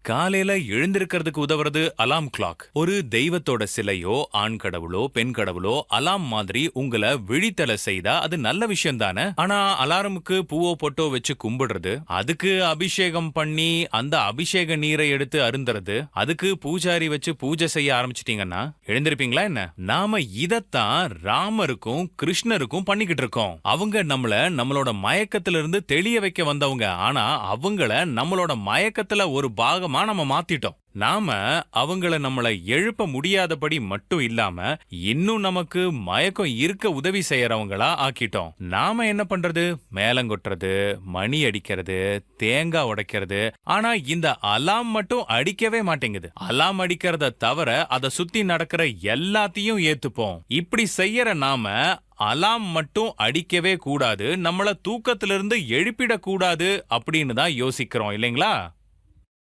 காலையில எழுந்திருக்கிறதுக்கு உதவுறது அலாம் கிளாக். ஒரு தெய்வத்தோட சிலையோ ஆண் கடவுளோ பெண் கடவுளோ அலாம் மாதிரி உங்களை விழித்தல செய்தா அது நல்ல விஷயம் தானே. ஆனா அலாரமுக்கு பூவோ பொட்டோ வச்சு கும்பிடுறது, அதுக்கு அபிஷேகம் பண்ணி அந்த அபிஷேக நீரை எடுத்து அருந்துறது, அதுக்கு பூஜாரி வச்சு பூஜை செய்ய ஆரம்பிச்சிட்டீங்கன்னா எழுந்திருப்பீங்களா என்ன? நாம இதத்தான் ராமருக்கும் கிருஷ்ணருக்கும் பண்ணிக்கிட்டு இருக்கோம். அவங்க நம்மளோட மயக்கத்துல இருந்து தெளிய வைக்க வந்தவங்க. ஆனா அவங்கள நம்மளோட மயக்கத்துல ஒரு பாகமா நம்ம மாத்திட்டோம். நாம அவங்கள நம்மள எழுப்ப முடியாதபடி மட்டும் இல்லாம இன்னும் நமக்கு மயக்கம் இருக்க உதவி செய்யறவங்களா ஆக்கிட்டோம். நாம என்ன பண்றது? மேலங்கொட்டுறது, மணி அடிக்கிறது, தேங்காய் உடைக்கிறது. ஆனா இந்த அலாம் மட்டும் அடிக்கவே மாட்டேங்குது. அலாம் அடிக்கிறத தவிர அதை சுத்தி நடக்கிற எல்லாத்தையும் ஏத்துப்போம். இப்படி செய்யற நாம அலாம் மட்டும் அடிக்கவே கூடாது, நம்மள தூக்கத்திலிருந்து எழுப்பிடக் கூடாது அப்படின்னு தான் யோசிக்கிறோம் இல்லைங்களா?